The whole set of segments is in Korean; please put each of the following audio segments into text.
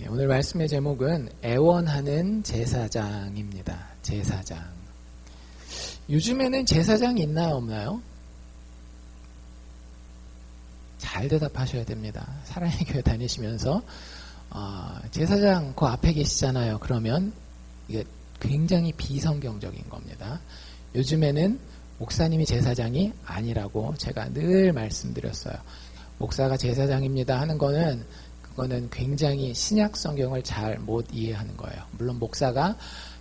오늘 말씀의 제목은 애원하는 제사장입니다. 제사장. 요즘에는 제사장이 있나요, 없나요? 잘 대답하셔야 됩니다. 사랑의 교회 다니시면서 제사장 그 앞에 계시잖아요. 그러면 이게 굉장히 비성경적인 겁니다. 요즘에는 목사님이 제사장이 아니라고 제가 늘 말씀드렸어요. 목사가 제사장입니다 하는 거는 그거는 굉장히 신약 성경을 잘 못 이해하는 거예요. 물론 목사가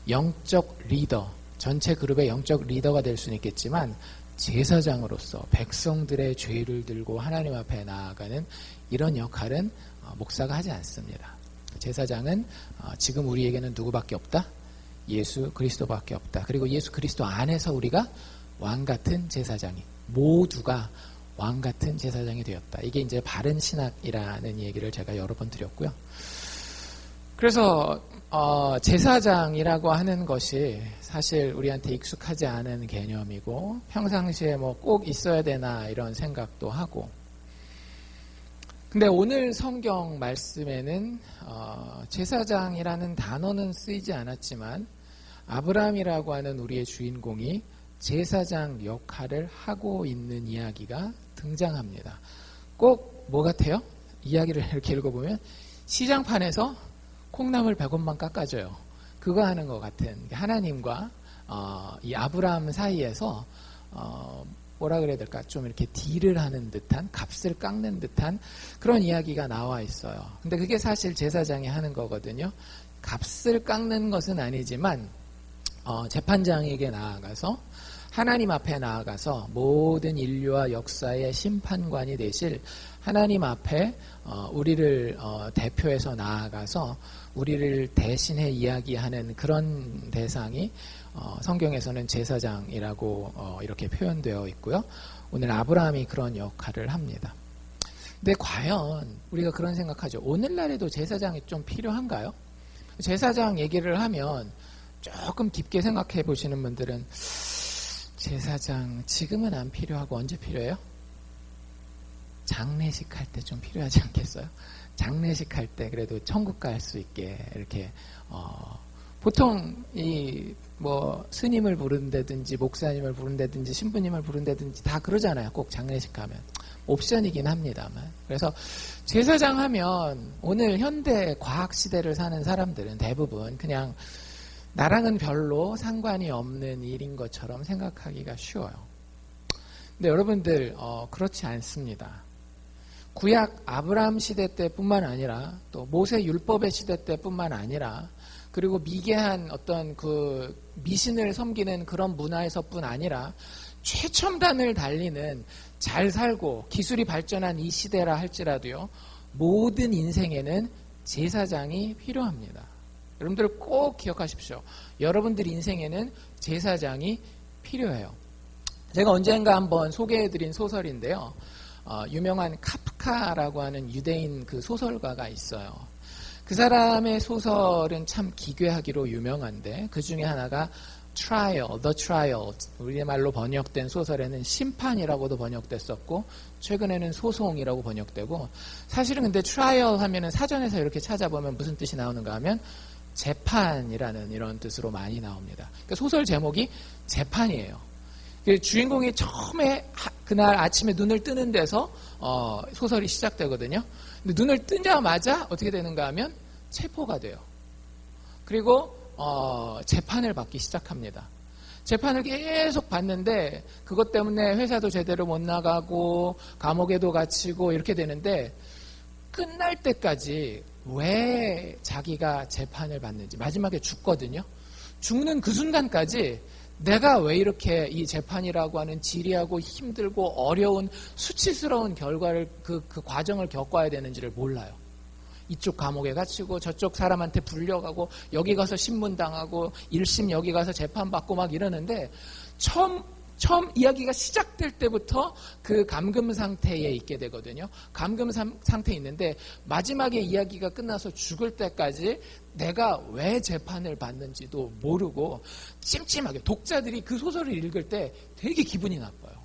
영적 리더, 전체 그룹의 영적 리더가 될 수는 있겠지만 제사장으로서 백성들의 죄를 들고 하나님 앞에 나아가는 이런 역할은 목사가 하지 않습니다. 제사장은 지금 우리에게는 누구밖에 없다? 예수 그리스도밖에 없다. 그리고 예수 그리스도 안에서 우리가 왕같은 제사장이, 모두가 왕같은 제사장이 되었다. 이게 이제 바른 신학이라는 얘기를 제가 여러 번 드렸고요. 그래서 제사장이라고 하는 것이 사실 우리한테 익숙하지 않은 개념이고 평상시에 뭐 꼭 있어야 되나 이런 생각도 하고, 근데 오늘 성경 말씀에는 제사장이라는 단어는 쓰이지 않았지만 아브라함이라고 하는 우리의 주인공이 제사장 역할을 하고 있는 이야기가 등장합니다. 꼭 뭐 같아요? 이야기를 이렇게 읽어보면 시장판에서 콩나물 100원만 깎아줘요. 그거 하는 것 같은, 하나님과 이 아브라함 사이에서 뭐라 그래야 될까, 좀 이렇게 딜을 하는 듯한, 값을 깎는 듯한 그런 이야기가 나와 있어요. 근데 그게 사실 제사장이 하는 거거든요. 값을 깎는 것은 아니지만 재판장에게 나아가서, 하나님 앞에 나아가서 모든 인류와 역사의 심판관이 되실 하나님 앞에 우리를 대표해서 나아가서 우리를 대신해 이야기하는 그런 대상이 성경에서는 제사장이라고 이렇게 표현되어 있고요. 오늘 아브라함이 그런 역할을 합니다. 근데 과연 우리가 그런 생각하죠. 오늘날에도 제사장이 좀 필요한가요? 제사장 얘기를 하면 조금 깊게 생각해 보시는 분들은 제사장 지금은 안 필요하고 언제 필요해요? 장례식 할 때 좀 필요하지 않겠어요? 장례식 할 때 그래도 천국 갈 수 있게 이렇게 보통 이 뭐 스님을 부른다든지 목사님을 부른다든지 신부님을 부른다든지 다 그러잖아요. 꼭 장례식 가면 옵션이긴 합니다만. 그래서 제사장 하면 오늘 현대 과학 시대를 사는 사람들은 대부분 그냥 나랑은 별로 상관이 없는 일인 것처럼 생각하기가 쉬워요. 근데 여러분들 그렇지 않습니다. 구약 아브라함 시대 때뿐만 아니라 또 모세 율법의 시대 때뿐만 아니라 그리고 미개한 어떤 그 미신을 섬기는 그런 문화에서뿐 아니라 최첨단을 달리는 잘 살고 기술이 발전한 이 시대라 할지라도요, 모든 인생에는 제사장이 필요합니다. 여러분들 꼭 기억하십시오. 여러분들 인생에는 제사장이 필요해요. 제가 언젠가 한번 소개해드린 소설인데요. 유명한 카프카라고 하는 유대인 그 소설가가 있어요. 그 사람의 소설은 참 기괴하기로 유명한데 그 중에 하나가 Trial, The Trial, 우리말로 번역된 소설에는 심판이라고도 번역됐었고 최근에는 소송이라고 번역되고, 사실은 근데 Trial 하면은 사전에서 이렇게 찾아보면 무슨 뜻이 나오는가 하면 재판이라는 이런 뜻으로 많이 나옵니다. 그러니까 소설 제목이 재판이에요. 주인공이 처음에 그날 아침에 눈을 뜨는 데서 소설이 시작되거든요. 근데 눈을 뜨자마자 어떻게 되는가 하면 체포가 돼요. 그리고 재판을 받기 시작합니다. 재판을 계속 받는데 그것 때문에 회사도 제대로 못 나가고 감옥에도 갇히고 이렇게 되는데, 끝날 때까지 왜 자기가 재판을 받는지, 마지막에 죽거든요. 죽는 그 순간까지 내가 왜 이렇게 이 재판이라고 하는 지리하고 힘들고 어려운 수치스러운 결과를 그 과정을 겪어야 되는지를 몰라요. 이쪽 감옥에 갇히고 저쪽 사람한테 불려가고 여기 가서 신문당하고 1심 여기 가서 재판받고 막 이러는데, 처음 이야기가 시작될 때부터 그 감금 상태에 있게 되거든요. 감금 상태에 있는데 마지막에 이야기가 끝나서 죽을 때까지 내가 왜 재판을 받는지도 모르고 찜찜하게, 독자들이 그 소설을 읽을 때 되게 기분이 나빠요.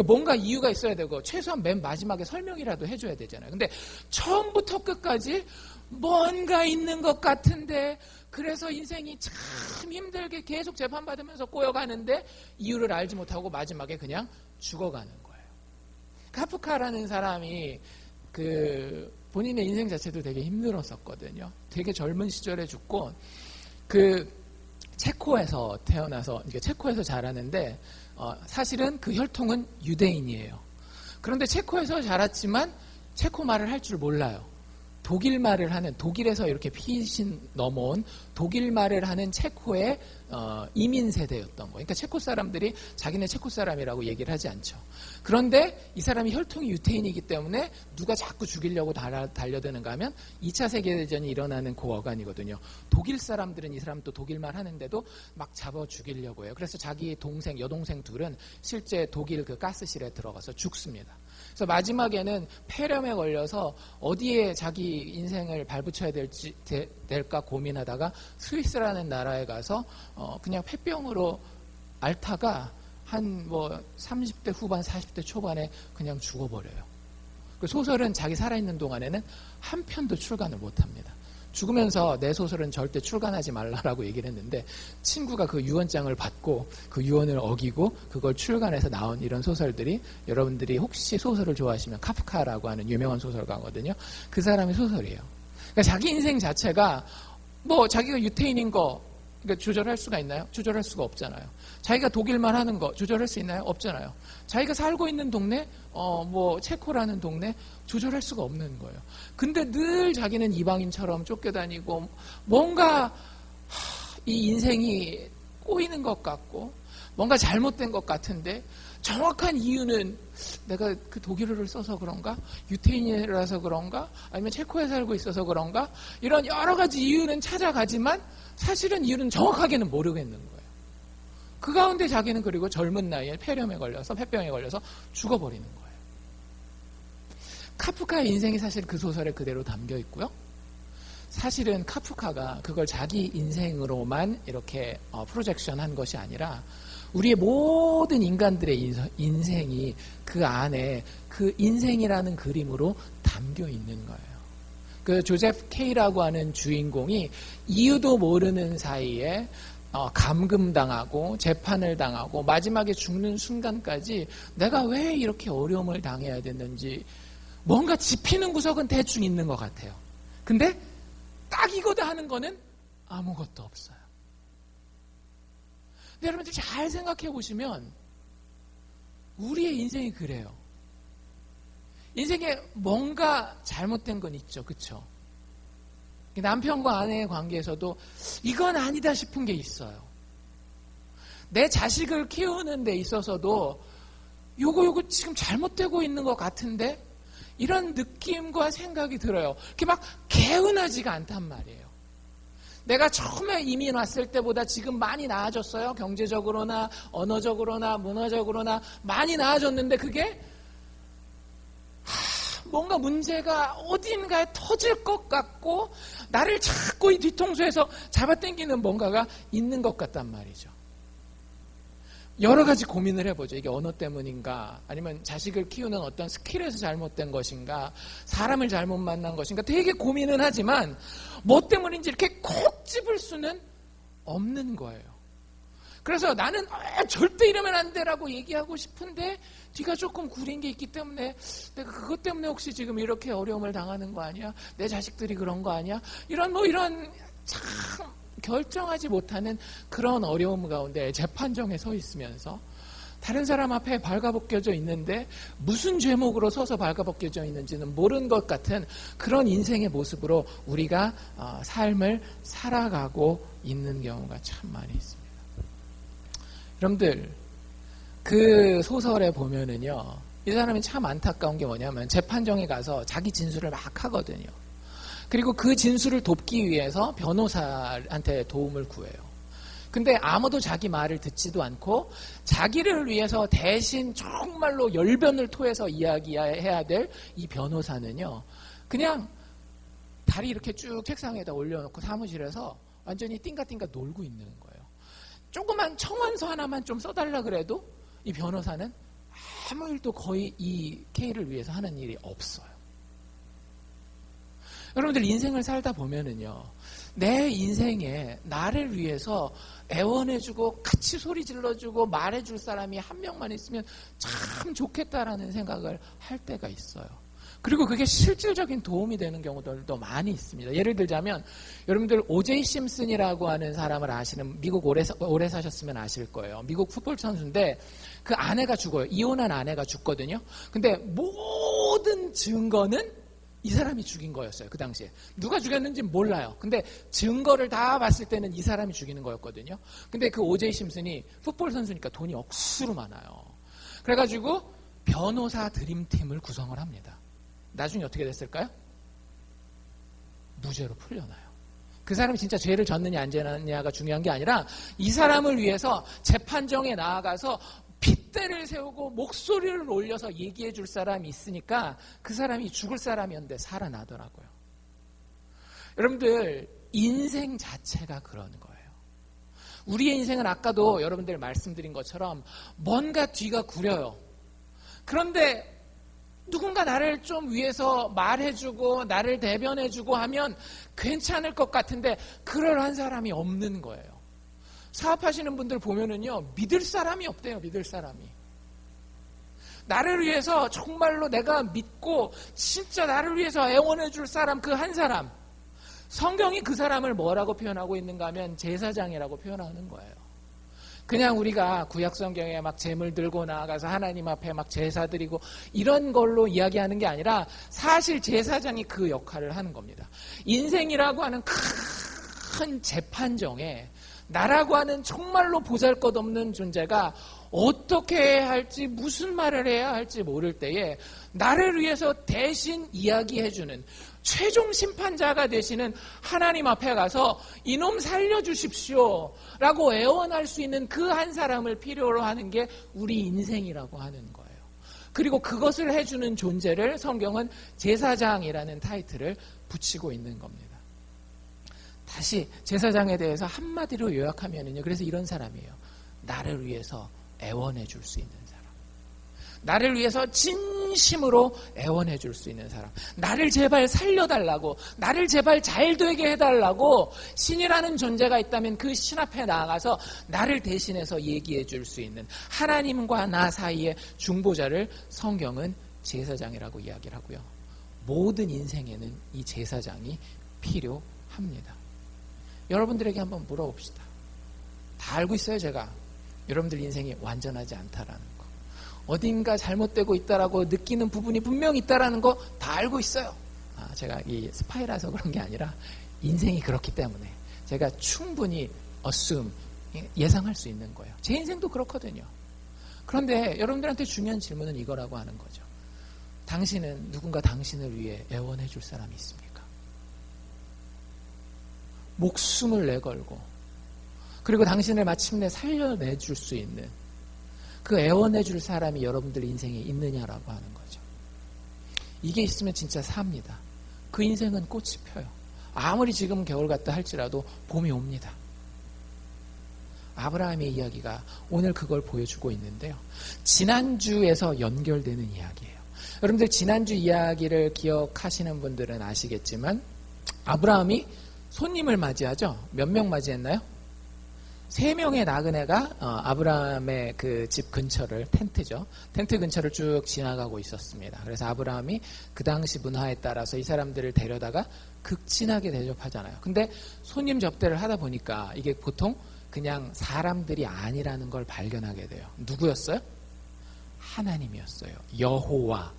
뭔가 이유가 있어야 되고 최소한 맨 마지막에 설명이라도 해줘야 되잖아요. 근데 처음부터 끝까지 뭔가 있는 것 같은데 그래서 인생이 참 힘들게 계속 재판받으면서 꼬여가는데 이유를 알지 못하고 마지막에 그냥 죽어가는 거예요. 카프카라는 사람이 본인의 인생 자체도 되게 힘들었었거든요. 되게 젊은 시절에 죽고 체코에서 태어나서 그러니까 체코에서 자라는데 사실은 그 혈통은 유대인이에요. 그런데 체코에서 자랐지만 체코 말을 할 줄 몰라요. 독일 말을 하는, 독일에서 이렇게 피신 넘어온 독일 말을 하는 체코의 이민 세대였던 거예요. 그러니까 체코 사람들이 자기네 체코 사람이라고 얘기를 하지 않죠. 그런데 이 사람이 혈통이 유태인이기 때문에 누가 자꾸 죽이려고 달려드는가 하면 2차 세계대전이 일어나는 그 어간이거든요. 독일 사람들은 이 사람 또 독일 말 하는데도 막 잡아 죽이려고 해요. 그래서 자기 여동생 둘은 실제 독일 그 가스실에 들어가서 죽습니다. 그래서 마지막에는 폐렴에 걸려서 어디에 자기 인생을 발붙여야 될까 고민하다가 스위스라는 나라에 가서 그냥 폐병으로 앓다가 한 30대 후반 40대 초반에 그냥 죽어버려요. 그 소설은 자기 살아있는 동안에는 한 편도 출간을 못합니다. 죽으면서 내 소설은 절대 출간하지 말라라고 얘기를 했는데 친구가 그 유언장을 받고 그 유언을 어기고 그걸 출간해서 나온 이런 소설들이 여러분들이 혹시 소설을 좋아하시면 카프카라고 하는 유명한 소설가거든요. 그 사람의 소설이에요. 그러니까 자기 인생 자체가 자기가 유태인인 거 그러니까 조절할 수가 있나요? 조절할 수가 없잖아요. 자기가 독일말 하는 거 조절할 수 있나요? 없잖아요. 자기가 살고 있는 동네 체코라는 동네 조절할 수가 없는 거예요. 근데 늘 자기는 이방인처럼 쫓겨다니고 뭔가 이 인생이 꼬이는 것 같고 뭔가 잘못된 것 같은데 정확한 이유는 내가 그 독일어를 써서 그런가? 유태인이라서 그런가? 아니면 체코에 살고 있어서 그런가? 이런 여러 가지 이유는 찾아가지만 사실은 이유는 정확하게는 모르겠는 거예요. 그 가운데 자기는 그리고 젊은 나이에 폐병에 걸려서 죽어버리는 거예요. 카프카의 인생이 사실 그 소설에 그대로 담겨 있고요. 사실은 카프카가 그걸 자기 인생으로만 이렇게 프로젝션 한 것이 아니라 우리의 모든 인간들의 인생이 그 안에 그 인생이라는 그림으로 담겨 있는 거예요. 그 조셉 K라고 하는 주인공이 이유도 모르는 사이에 감금당하고 재판을 당하고 마지막에 죽는 순간까지 내가 왜 이렇게 어려움을 당해야 됐는지 뭔가 짚히는 구석은 대충 있는 것 같아요. 근데 딱 이거다 하는 거는 아무것도 없어요. 근데 여러분들 잘 생각해 보시면 우리의 인생이 그래요. 인생에 뭔가 잘못된 건 있죠. 그렇죠? 남편과 아내의 관계에서도 이건 아니다 싶은 게 있어요. 내 자식을 키우는 데 있어서도 요거 지금 잘못되고 있는 것 같은데 이런 느낌과 생각이 들어요. 그게 막 개운하지가 않단 말이에요. 내가 처음에 이민 왔을 때보다 지금 많이 나아졌어요. 경제적으로나 언어적으로나 문화적으로나 많이 나아졌는데 그게 뭔가 문제가 어딘가에 터질 것 같고 나를 자꾸 이 뒤통수에서 잡아당기는 뭔가가 있는 것 같단 말이죠. 여러 가지 고민을 해보죠. 이게 언어 때문인가 아니면 자식을 키우는 어떤 스킬에서 잘못된 것인가 사람을 잘못 만난 것인가 되게 고민은 하지만 뭐 때문인지 이렇게 콕 집을 수는 없는 거예요. 그래서 나는 절대 이러면 안 돼라고 얘기하고 싶은데 뒤가 조금 구린 게 있기 때문에 내가 그것 때문에 혹시 지금 이렇게 어려움을 당하는 거 아니야? 내 자식들이 그런 거 아니야? 이런 참 결정하지 못하는 그런 어려움 가운데 재판정에 서 있으면서 다른 사람 앞에 발가벗겨져 있는데 무슨 죄목으로 서서 발가벗겨져 있는지는 모르는 것 같은 그런 인생의 모습으로 우리가 삶을 살아가고 있는 경우가 참 많이 있습니다. 여러분들 그 소설에 보면은요 이 사람이 참 안타까운 게 뭐냐면 재판정에 가서 자기 진술을 막 하거든요. 그리고 그 진술을 돕기 위해서 변호사한테 도움을 구해요. 근데 아무도 자기 말을 듣지도 않고 자기를 위해서 대신 정말로 열변을 토해서 이야기해야 될 이 변호사는요. 그냥 다리 이렇게 쭉 책상에다 올려놓고 사무실에서 완전히 띵가띵가 놀고 있는 거예요. 조그만 청원서 하나만 좀 써달라 그래도 이 변호사는 아무 일도 거의 이 K를 위해서 하는 일이 없어요. 여러분들 인생을 살다 보면은요, 내 인생에 나를 위해서 애원해주고 같이 소리 질러주고 말해줄 사람이 한 명만 있으면 참 좋겠다라는 생각을 할 때가 있어요. 그리고 그게 실질적인 도움이 되는 경우들도 많이 있습니다. 예를 들자면 여러분들 오제이 심슨이라고 하는 사람을 아시는, 미국 오래 사셨으면 아실 거예요. 미국 풋볼 선수인데 그 아내가 죽어요. 이혼한 아내가 죽거든요. 근데 모든 증거는 이 사람이 죽인 거였어요. 그 당시에. 누가 죽였는지는 몰라요. 근데 증거를 다 봤을 때는 이 사람이 죽이는 거였거든요. 근데 그 오제이 심슨이 풋볼 선수니까 돈이 억수로 많아요. 그래가지고 변호사 드림팀을 구성을 합니다. 나중에 어떻게 됐을까요? 무죄로 풀려나요. 그 사람이 진짜 죄를 졌느냐 안 졌느냐가 중요한 게 아니라 이 사람을 위해서 재판정에 나아가서 핏대를 세우고 목소리를 올려서 얘기해 줄 사람이 있으니까 그 사람이 죽을 사람이었는데 살아나더라고요. 여러분들 인생 자체가 그런 거예요. 우리의 인생은 아까도 여러분들 말씀드린 것처럼 뭔가 뒤가 구려요. 그런데 누군가 나를 좀 위해서 말해주고 나를 대변해주고 하면 괜찮을 것 같은데 그러한 사람이 없는 거예요. 사업하시는 분들 보면은요, 믿을 사람이 없대요. 믿을 사람이. 나를 위해서 정말로 내가 믿고 진짜 나를 위해서 애원해 줄 사람, 그 한 사람. 성경이 그 사람을 뭐라고 표현하고 있는가 하면 제사장이라고 표현하는 거예요. 그냥 우리가 구약 성경에 막 제물 들고 나아가서 하나님 앞에 막 제사 드리고 이런 걸로 이야기하는 게 아니라 사실 제사장이 그 역할을 하는 겁니다. 인생이라고 하는 큰 재판정에 나라고 하는 정말로 보잘것없는 존재가 어떻게 해야 할지, 무슨 말을 해야 할지 모를 때에 나를 위해서 대신 이야기해주는 최종 심판자가 되시는 하나님 앞에 가서 이놈 살려주십시오 라고 애원할 수 있는 그 한 사람을 필요로 하는 게 우리 인생이라고 하는 거예요. 그리고 그것을 해주는 존재를 성경은 제사장이라는 타이틀을 붙이고 있는 겁니다. 다시 제사장에 대해서 한마디로 요약하면요, 그래서 이런 사람이에요. 나를 위해서 애원해 줄 수 있는 사람, 나를 위해서 진심으로 애원해 줄 수 있는 사람, 나를 제발 살려달라고, 나를 제발 잘 되게 해달라고 신이라는 존재가 있다면 그 신 앞에 나아가서 나를 대신해서 얘기해 줄 수 있는 하나님과 나 사이의 중보자를 성경은 제사장이라고 이야기를 하고요. 모든 인생에는 이 제사장이 필요합니다. 여러분들에게 한번 물어봅시다. 다 알고 있어요, 제가. 여러분들 인생이 완전하지 않다라는 거. 어딘가 잘못되고 있다라고 느끼는 부분이 분명히 있다라는 거 다 알고 있어요. 제가 이 스파이라서 그런 게 아니라 인생이 그렇기 때문에 제가 충분히 assume, 예상할 수 있는 거예요. 제 인생도 그렇거든요. 그런데 여러분들한테 중요한 질문은 이거라고 하는 거죠. 당신은 누군가 당신을 위해 애원해 줄 사람이 있습니까? 목숨을 내걸고 그리고 당신을 마침내 살려내줄 수 있는 그 애원해줄 사람이 여러분들 인생에 있느냐라고 하는 거죠. 이게 있으면 진짜 삽니다. 그 인생은 꽃이 펴요. 아무리 지금 겨울 같다 할지라도 봄이 옵니다. 아브라함의 이야기가 오늘 그걸 보여주고 있는데요. 지난주에서 연결되는 이야기예요. 여러분들 지난주 이야기를 기억하시는 분들은 아시겠지만 아브라함이 손님을 맞이하죠. 몇 명 맞이했나요? 3명의 나그네가 아브라함의 그 집 근처를, 텐트죠. 텐트 근처를 쭉 지나가고 있었습니다. 그래서 아브라함이 그 당시 문화에 따라서 이 사람들을 데려다가 극진하게 대접하잖아요. 근데 손님 접대를 하다 보니까 이게 보통 그냥 사람들이 아니라는 걸 발견하게 돼요. 누구였어요? 하나님이었어요. 여호와.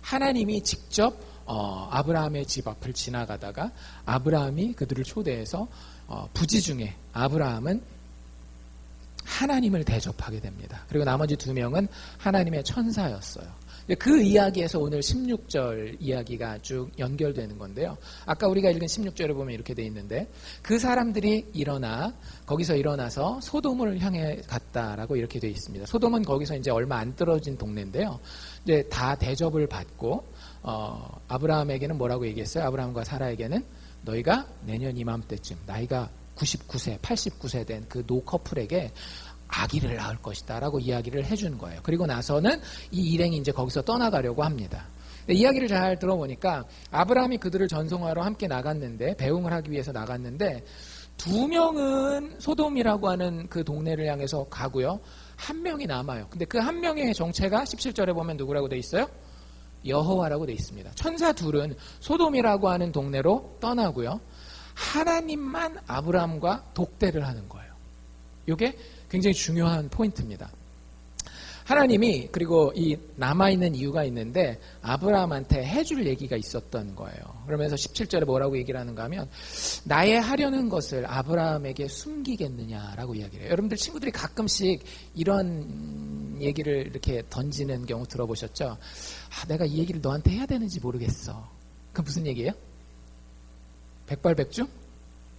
하나님이 직접 아브라함의 집 앞을 지나가다가 아브라함이 그들을 초대해서 부지 중에 아브라함은 하나님을 대접하게 됩니다. 그리고 나머지 2명은 하나님의 천사였어요. 그 이야기에서 오늘 16절 이야기가 쭉 연결되는 건데요. 아까 우리가 읽은 16절에 보면 이렇게 돼 있는데 그 사람들이 거기서 일어나서 소돔을 향해 갔다라고 이렇게 돼 있습니다. 소돔은 거기서 이제 얼마 안 떨어진 동네인데요. 이제 다 대접을 받고 아브라함에게는 뭐라고 얘기했어요? 아브라함과 사라에게는 너희가 내년 이맘때쯤 나이가 99세, 89세 된 그 노 커플에게 아기를 낳을 것이다 라고 이야기를 해준 거예요. 그리고 나서는 이 일행이 이제 거기서 떠나가려고 합니다. 근데 이야기를 잘 들어보니까 아브라함이 그들을 전송하러 함께 나갔는데, 배웅을 하기 위해서 나갔는데, 2명은 소돔이라고 하는 그 동네를 향해서 가고요. 1명이 남아요. 근데 그 1명의 정체가 17절에 보면 누구라고 돼 있어요? 여호와라고 돼 있습니다. 천사 둘은 소돔이라고 하는 동네로 떠나고요. 하나님만 아브라함과 독대를 하는 거예요. 이게 굉장히 중요한 포인트입니다. 하나님이 그리고 이 남아있는 이유가 있는데 아브라함한테 해줄 얘기가 있었던 거예요. 그러면서 17절에 뭐라고 얘기를 하는가 하면 나의 하려는 것을 아브라함에게 숨기겠느냐라고 이야기를 해요. 여러분들 친구들이 가끔씩 이런 얘기를 이렇게 던지는 경우 들어보셨죠? 내가 이 얘기를 너한테 해야 되는지 모르겠어. 그건 무슨 얘기예요? 백발백중?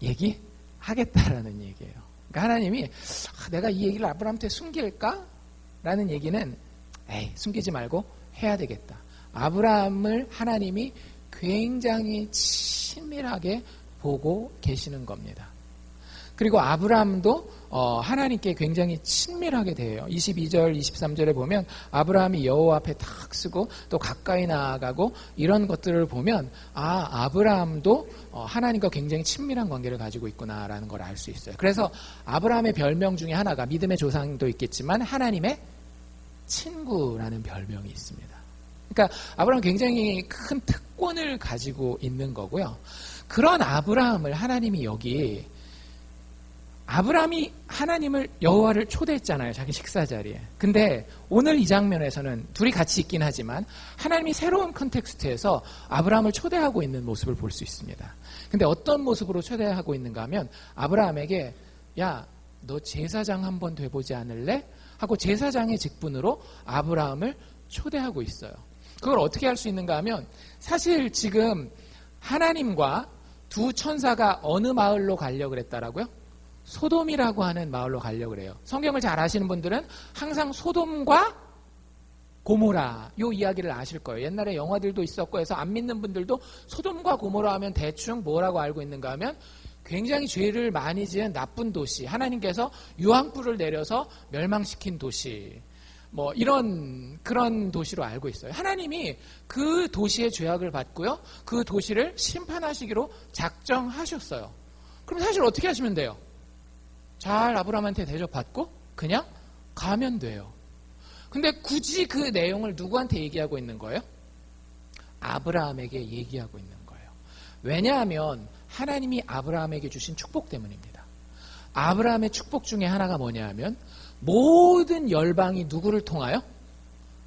얘기하겠다라는 얘기예요. 그러니까 하나님이 내가 이 얘기를 아브라함한테 숨길까? 라는 얘기는 숨기지 말고 해야 되겠다. 아브라함을 하나님이 굉장히 친밀하게 보고 계시는 겁니다. 그리고 아브라함도 하나님께 굉장히 친밀하게 대해요. 22절, 23절에 보면 아브라함이 여호와 앞에 탁 쓰고 또 가까이 나아가고 이런 것들을 보면 아브라함도 하나님과 굉장히 친밀한 관계를 가지고 있구나라는 걸 알 수 있어요. 그래서 아브라함의 별명 중에 하나가 믿음의 조상도 있겠지만 하나님의 친구라는 별명이 있습니다. 그러니까 아브라함은 굉장히 큰 특권을 가지고 있는 거고요. 그런 아브라함을 하나님이 여기 아브라함이 하나님을 여호와를 초대했잖아요. 자기 식사 자리에. 근데 오늘 이 장면에서는 둘이 같이 있긴 하지만 하나님이 새로운 컨텍스트에서 아브라함을 초대하고 있는 모습을 볼 수 있습니다. 근데 어떤 모습으로 초대하고 있는가 하면 아브라함에게 야, 너 제사장 한번 돼보지 않을래? 하고 제사장의 직분으로 아브라함을 초대하고 있어요. 그걸 어떻게 할 수 있는가 하면 사실 지금 하나님과 두 천사가 어느 마을로 가려고 그랬다라고요? 소돔이라고 하는 마을로 가려고 그래요. 성경을 잘 아시는 분들은 항상 소돔과 고모라 요 이야기를 아실 거예요. 옛날에 영화들도 있었고 해서 안 믿는 분들도 소돔과 고모라 하면 대충 뭐라고 알고 있는가 하면 굉장히 죄를 많이 지은 나쁜 도시, 하나님께서 유황불을 내려서 멸망시킨 도시, 뭐 그런 도시로 알고 있어요. 하나님이 그 도시의 죄악을 받고요, 그 도시를 심판하시기로 작정하셨어요. 그럼 사실 어떻게 하시면 돼요? 잘 아브라함한테 대접받고 그냥 가면 돼요. 근데 굳이 그 내용을 누구한테 얘기하고 있는 거예요? 아브라함에게 얘기하고 있는 거예요. 왜냐하면 하나님이 아브라함에게 주신 축복 때문입니다. 아브라함의 축복 중에 하나가 뭐냐 하면 모든 열방이 누구를 통하여?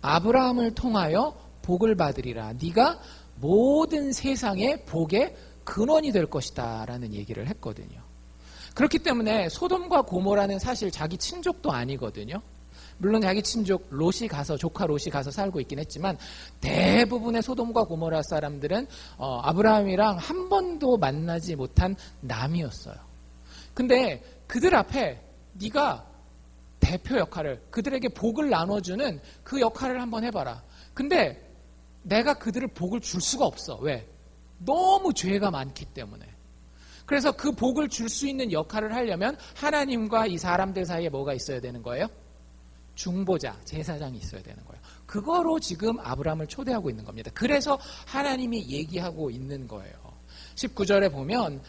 아브라함을 통하여 복을 받으리라. 네가 모든 세상의 복의 근원이 될 것이다 라는 얘기를 했거든요. 그렇기 때문에 소돔과 고모라는 사실 자기 친족도 아니거든요. 물론 자기 친족 롯이 가서, 조카 롯이 가서 살고 있긴 했지만 대부분의 소돔과 고모라 사람들은 아브라함이랑 한 번도 만나지 못한 남이었어요. 근데 그들 앞에 네가 대표 역할을, 그들에게 복을 나눠주는 그 역할을 한번 해봐라. 근데 내가 그들을 복을 줄 수가 없어. 왜? 너무 죄가 많기 때문에. 그래서 그 복을 줄 수 있는 역할을 하려면 하나님과 이 사람들 사이에 뭐가 있어야 되는 거예요? 중보자, 제사장이 있어야 되는 거예요. 그거로 지금 아브라함을 초대하고 있는 겁니다. 그래서 하나님이 얘기하고 있는 거예요. 19절에 보면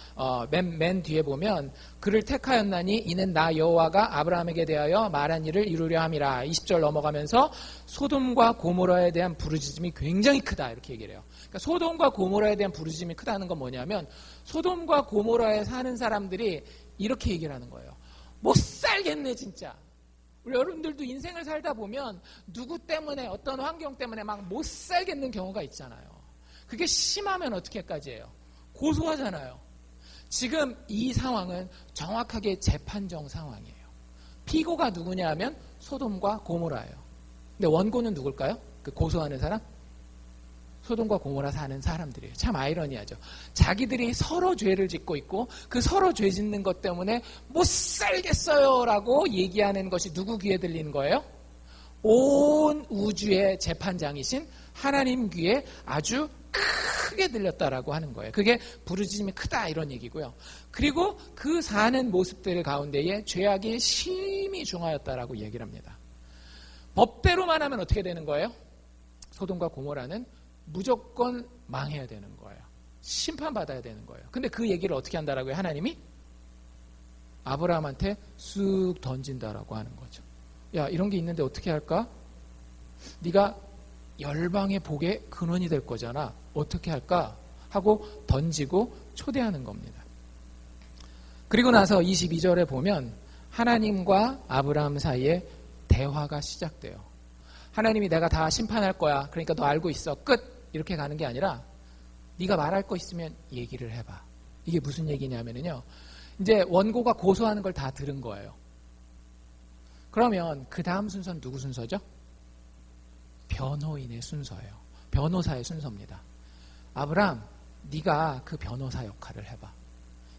맨 뒤에 보면 그를 택하였나니 이는 나 여호와가 아브라함에게 대하여 말한 일을 이루려 함이라. 20절 넘어가면서 소돔과 고모라에 대한 부르짖음이 굉장히 크다 이렇게 얘기를 해요. 그러니까 소돔과 고모라에 대한 부르짖음이 크다는 건 뭐냐면 소돔과 고모라에 사는 사람들이 이렇게 얘기를 하는 거예요. 못 살겠네 진짜. 우리 여러분들도 인생을 살다 보면 누구 때문에 어떤 환경 때문에 막 못 살겠는 경우가 있잖아요. 그게 심하면 어떻게까지 해요? 고소하잖아요. 지금 이 상황은 정확하게 재판정 상황이에요. 피고가 누구냐 하면 소돔과 고모라예요. 근데 원고는 누굴까요? 그 고소하는 사람? 소돔과 고모라 사는 사람들이에요. 참 아이러니하죠. 자기들이 서로 죄를 짓고 있고 그 서로 죄 짓는 것 때문에 못 살겠어요 라고 얘기하는 것이 누구 귀에 들리는 거예요? 온 우주의 재판장이신 하나님 귀에 아주 크게 들렸다라고 하는 거예요. 그게 부르짖음이 크다 이런 얘기고요. 그리고 그 사는 모습들 가운데에 죄악이 심히 중하였다라고 얘기를 합니다. 법대로만 하면 어떻게 되는 거예요? 소돔과 고모라는 무조건 망해야 되는 거예요. 심판받아야 되는 거예요. 근데 그 얘기를 어떻게 한다라고요? 하나님이 아브라함한테 쑥 던진다라고 하는 거죠. 야, 이런 게 있는데 어떻게 할까? 네가 열방의 복의 근원이 될 거잖아. 어떻게 할까? 하고 던지고 초대하는 겁니다. 그리고 나서 22절에 보면 하나님과 아브라함 사이에 대화가 시작돼요. 하나님이 내가 다 심판할 거야. 그러니까 너 알고 있어. 끝. 이렇게 가는 게 아니라 네가 말할 거 있으면 얘기를 해봐. 이게 무슨 얘기냐면요. 이제 원고가 고소하는 걸 다 들은 거예요. 그러면 그 다음 순서는 누구 순서죠? 변호인의 순서예요. 변호사의 순서입니다. 아브라함, 네가 그 변호사 역할을 해봐.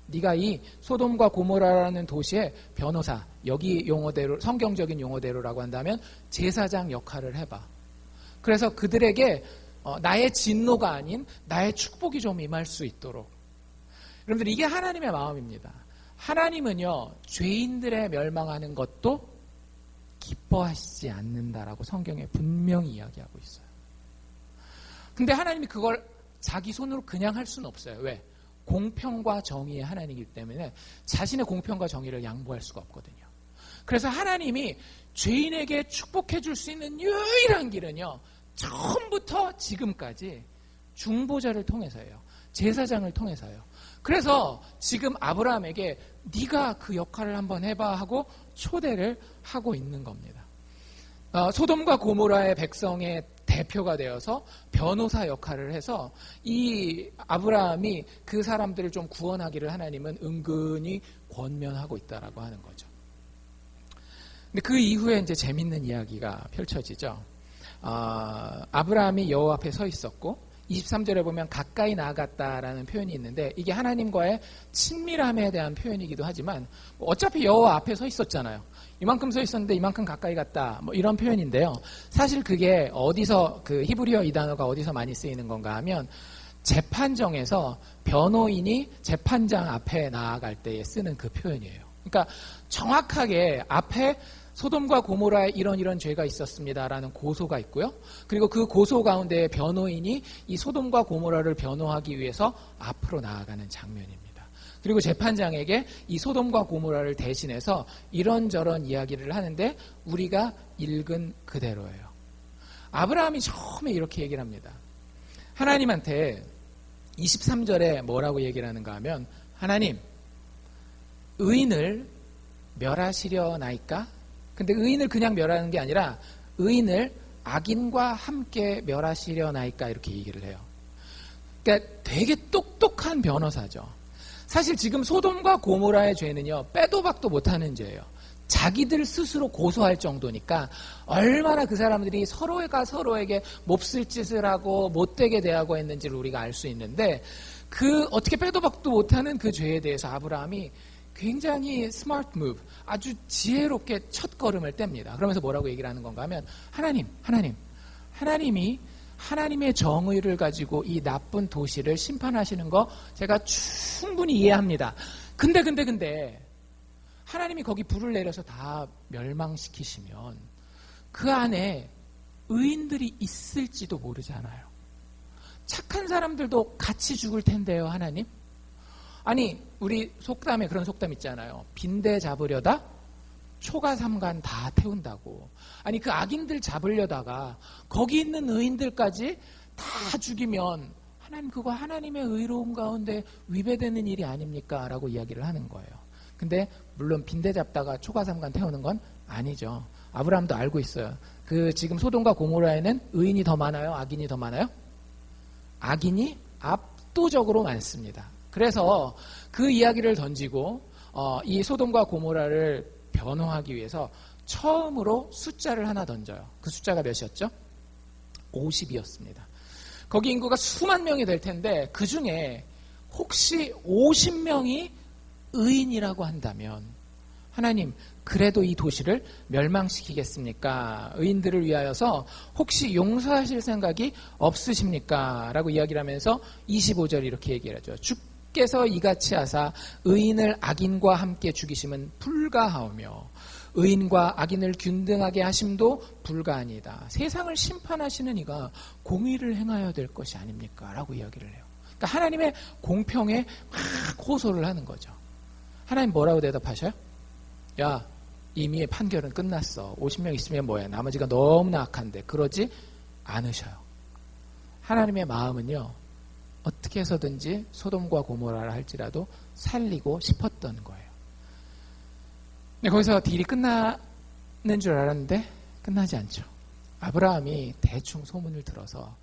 네가 이 소돔과 고모라라는 도시의 변호사, 여기 용어대로, 성경적인 용어대로라고 한다면 제사장 역할을 해봐. 그래서 그들에게 나의 진노가 아닌 나의 축복이 좀 임할 수 있도록. 여러분들, 이게 하나님의 마음입니다. 하나님은요, 죄인들의 멸망하는 것도 기뻐하시지 않는다라고 성경에 분명히 이야기하고 있어요. 근데 하나님이 그걸 자기 손으로 그냥 할 수는 없어요. 왜? 공평과 정의의 하나님이기 때문에 자신의 공평과 정의를 양보할 수가 없거든요. 그래서 하나님이 죄인에게 축복해 줄 수 있는 유일한 길은요, 처음부터 지금까지 중보자를 통해서예요. 제사장을 통해서요. 그래서 지금 아브라함에게 네가 그 역할을 한번 해봐 하고 초대를 하고 있는 겁니다. 소돔과 고모라의 백성의 대표가 되어서 변호사 역할을 해서 이 아브라함이 그 사람들을 좀 구원하기를 하나님은 은근히 권면하고 있다라고 하는 거죠. 근데 그 이후에 이제 재밌는 이야기가 펼쳐지죠. 아브라함이 여호와 앞에 서 있었고 23절에 보면 가까이 나아갔다라는 표현이 있는데 이게 하나님과의 친밀함에 대한 표현이기도 하지만 어차피 여호와 앞에 서 있었잖아요. 이만큼 서 있었는데 이만큼 가까이 갔다, 뭐 이런 표현인데요. 사실 그게 어디서, 그 히브리어 이 단어가 어디서 많이 쓰이는 건가 하면 재판정에서 변호인이 재판장 앞에 나아갈 때에 쓰는 그 표현이에요. 그러니까 정확하게 앞에 소돔과 고모라에 이런 죄가 있었습니다라는 고소가 있고요. 그리고 그 고소 가운데 변호인이 이 소돔과 고모라를 변호하기 위해서 앞으로 나아가는 장면입니다. 그리고 재판장에게 이 소돔과 고모라를 대신해서 이런저런 이야기를 하는데 우리가 읽은 그대로예요. 아브라함이 처음에 이렇게 얘기를 합니다. 하나님한테 23절에 뭐라고 얘기를 하는가 하면 하나님, 의인을 멸하시려나이까? 근데 의인을 그냥 멸하는 게 아니라 의인을 악인과 함께 멸하시려나이까? 이렇게 얘기를 해요. 그러니까 되게 똑똑한 변호사죠. 사실 지금 소돔과 고모라의 죄는요, 빼도 박도 못하는 죄예요. 자기들 스스로 고소할 정도니까 얼마나 그 사람들이 서로가 서로에게 몹쓸 짓을 하고 못되게 대하고 했는지를 우리가 알 수 있는데 그 어떻게 빼도 박도 못하는 그 죄에 대해서 아브라함이 굉장히 스마트 무브, 아주 지혜롭게 첫 걸음을 뗍니다. 그러면서 뭐라고 얘기를 하는 건가 하면 하나님이 하나님의 정의를 가지고 이 나쁜 도시를 심판하시는 거 제가 충분히 이해합니다. 근데 하나님이 거기 불을 내려서 다 멸망시키시면 그 안에 의인들이 있을지도 모르잖아요. 착한 사람들도 같이 죽을 텐데요, 하나님. 아니, 우리 속담에 그런 속담 있잖아요. 빈대 잡으려다 초가삼간 다 태운다고. 아니, 그 악인들 잡으려다가 거기 있는 의인들까지 다 죽이면 하나님, 그거 하나님의 의로움 가운데 위배되는 일이 아닙니까? 라고 이야기를 하는 거예요. 근데 물론 빈대 잡다가 초가삼간 태우는 건 아니죠. 아브라함도 알고 있어요. 그 지금 소돔과 고모라에는 의인이 더 많아요? 악인이 더 많아요? 악인이 압도적으로 많습니다. 그래서 그 이야기를 던지고 이 소돔과 고모라를 변호하기 위해서 처음으로 숫자를 하나 던져요. 그 숫자가 몇이었죠? 50이었습니다. 거기 인구가 수만 명이 될 텐데 그 중에 혹시 50명이 의인이라고 한다면 하나님, 그래도 이 도시를 멸망시키겠습니까? 의인들을 위하여서 혹시 용서하실 생각이 없으십니까? 라고 이야기를 하면서 25절 이렇게 얘기를 하죠. 주께서 이같이 하사 의인을 악인과 함께 죽이심은 불가하오며 의인과 악인을 균등하게 하심도 불가하니이다. 세상을 심판하시는 이가 공의를 행하여야 될 것이 아닙니까? 라고 이야기를 해요. 그러니까 하나님의 공평에 막 호소를 하는 거죠. 하나님 뭐라고 대답하셔요? 야, 이미 판결은 끝났어. 50명 있으면 뭐야? 나머지가 너무나 악한데. 그러지 않으셔요. 하나님의 마음은요, 어떻게 해서든지 소돔과 고모라를 할지라도 살리고 싶었던 거예요. 근데 거기서 딜이 끝나는 줄 알았는데 끝나지 않죠. 아브라함이 대충 소문을 들어서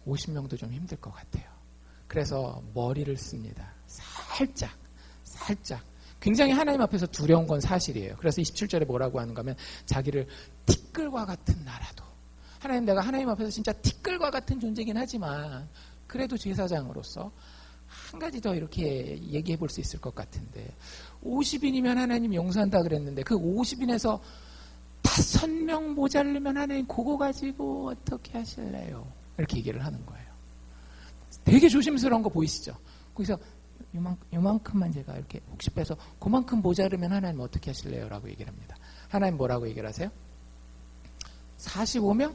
50명도 좀 힘들 것 같아요. 그래서 머리를 씁니다. 살짝. 굉장히 하나님 앞에서 두려운 건 사실이에요. 그래서 27절에 뭐라고 하는가 하면 자기를 티끌과 같은 나라도, 하나님, 내가 하나님 앞에서 진짜 티끌과 같은 존재긴 하지만 그래도 제사장으로서 한 가지 더 이렇게 얘기해 볼 수 있을 것 같은데, 50인이면 하나님 용서한다 그랬는데 그 50인에서 5명 모자르면 하나님 그거 가지고 어떻게 하실래요? 이렇게 얘기를 하는 거예요. 되게 조심스러운 거 보이시죠? 거기서 요만큼만 제가 이렇게 혹시 빼서 그만큼 모자르면 하나님 어떻게 하실래요? 라고 얘기를 합니다. 하나님 뭐라고 얘기를 하세요? 45명?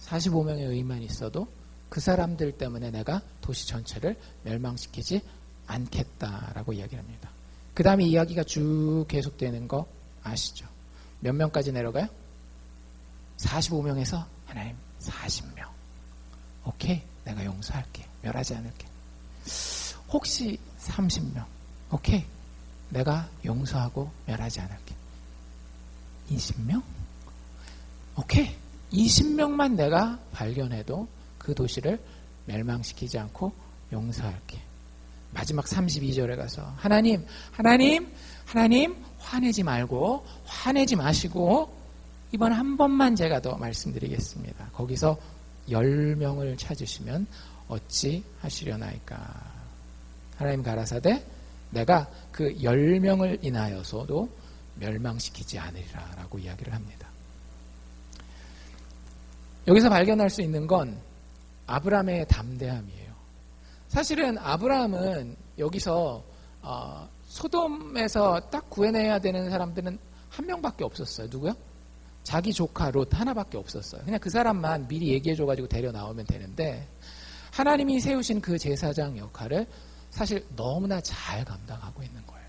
45명의 의만 있어도 그 사람들 때문에 내가 도시 전체를 멸망시키지 않겠다라고 이야기를 합니다. 그 다음에 이야기가 쭉 계속되는 거 아시죠? 몇 명까지 내려가요? 45명에서 하나님 40명. 오케이, 내가 용서할게. 멸하지 않을게. 혹시 30명. 오케이, 내가 용서하고 멸하지 않을게. 20명? 오케이, 20명만 내가 발견해도 그 도시를 멸망시키지 않고 용서할게. 마지막 32절에 가서 하나님 화내지 말고, 화내지 마시고 이번 한 번만 제가 더 말씀드리겠습니다. 거기서 10명을 찾으시면 어찌 하시려나이까. 하나님 가라사대 내가 그 10명을 인하여서도 멸망시키지 않으리라 라고 이야기를 합니다. 여기서 발견할 수 있는 건 아브라함의 담대함이에요. 사실은 아브라함은 여기서 소돔에서 딱 구해내야 되는 사람들은 한 명밖에 없었어요. 누구요? 자기 조카 롯 하나밖에 없었어요. 그냥 그 사람만 미리 얘기해줘가지고 데려 나오면 되는데, 하나님이 세우신 그 제사장 역할을 사실 너무나 잘 감당하고 있는 거예요.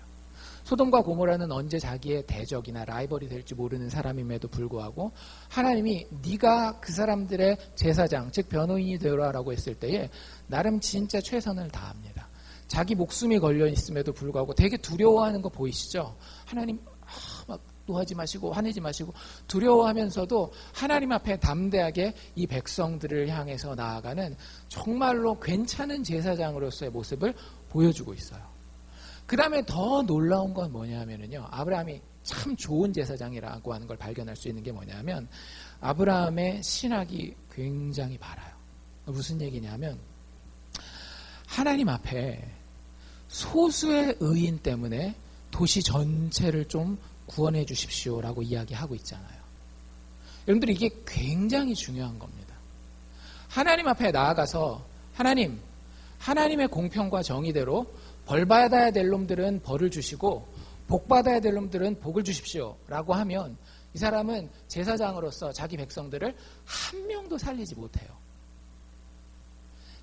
소돔과 고모라는 언제 자기의 대적이나 라이벌이 될지 모르는 사람임에도 불구하고 하나님이 네가 그 사람들의 제사장, 즉 변호인이 되라라고 했을 때에 나름 진짜 최선을 다합니다. 자기 목숨이 걸려 있음에도 불구하고 되게 두려워하는 거 보이시죠? 하나님 막 노하지 마시고 화내지 마시고 두려워하면서도 하나님 앞에 담대하게 이 백성들을 향해서 나아가는 정말로 괜찮은 제사장으로서의 모습을 보여주고 있어요. 그 다음에 더 놀라운 건 뭐냐면요, 아브라함이 참 좋은 제사장이라고 하는 걸 발견할 수 있는 게 뭐냐면, 아브라함의 신학이 굉장히 바라요. 무슨 얘기냐면, 하나님 앞에 소수의 의인 때문에 도시 전체를 좀 구원해 주십시오라고 이야기하고 있잖아요. 여러분들, 이게 굉장히 중요한 겁니다. 하나님 앞에 나아가서 하나님의 공평과 정의대로 벌 받아야 될 놈들은 벌을 주시고 복 받아야 될 놈들은 복을 주십시오 라고 하면 이 사람은 제사장으로서 자기 백성들을 한 명도 살리지 못해요.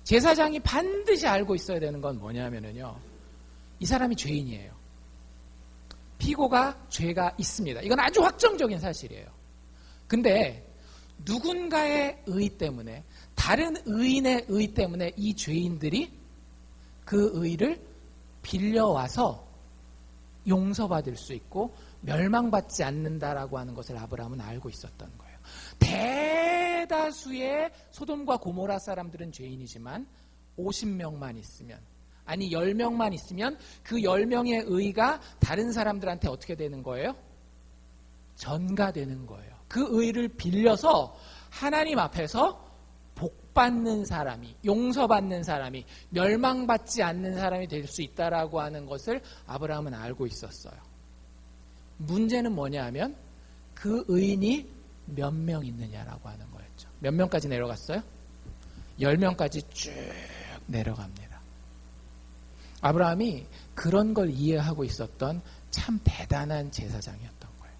제사장이 반드시 알고 있어야 되는 건 뭐냐면요, 이 사람이 죄인이에요. 피고가 죄가 있습니다. 이건 아주 확정적인 사실이에요. 근데 누군가의 의 때문에, 다른 의인의 의 때문에 이 죄인들이 그 의를 빌려와서 용서받을 수 있고 멸망받지 않는다라고 하는 것을 아브라함은 알고 있었던 거예요. 대다수의 소돔과 고모라 사람들은 죄인이지만 50명만 있으면, 아니 10명만 있으면 그 10명의 의가 다른 사람들한테 어떻게 되는 거예요? 전가되는 거예요. 그 의를 빌려서 하나님 앞에서 복받는 사람이, 용서받는 사람이, 멸망받지 않는 사람이 될 수 있다라고 하는 것을 아브라함은 알고 있었어요. 문제는 뭐냐 하면 그 의인이 몇 명 있느냐라고 하는 거였죠. 몇 명까지 내려갔어요? 10명까지 쭉 내려갑니다. 아브라함이 그런 걸 이해하고 있었던 참 대단한 제사장이었던 거예요.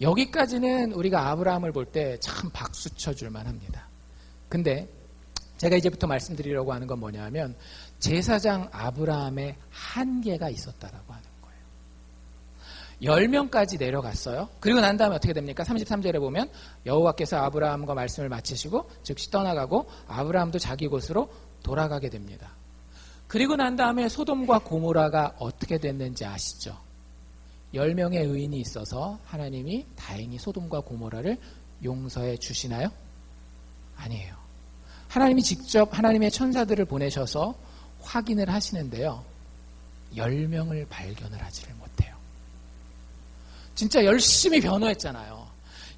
여기까지는 우리가 아브라함을 볼 때 참 박수 쳐줄만 합니다. 근데 제가 이제부터 말씀드리려고 하는 건 뭐냐 하면 제사장 아브라함의 한계가 있었다라고 하는 거예요. 10명까지 내려갔어요. 그리고 난 다음에 어떻게 됩니까? 33절에 보면 여호와께서 아브라함과 말씀을 마치시고 즉시 떠나가고 아브라함도 자기 곳으로 돌아가게 됩니다. 그리고 난 다음에 소돔과 고모라가 어떻게 됐는지 아시죠? 10명의 의인이 있어서 하나님이 다행히 소돔과 고모라를 용서해 주시나요? 아니에요. 하나님이 직접 하나님의 천사들을 보내셔서 확인을 하시는데요. 10명을 발견을 하지를 못해요. 진짜 열심히 변호했잖아요.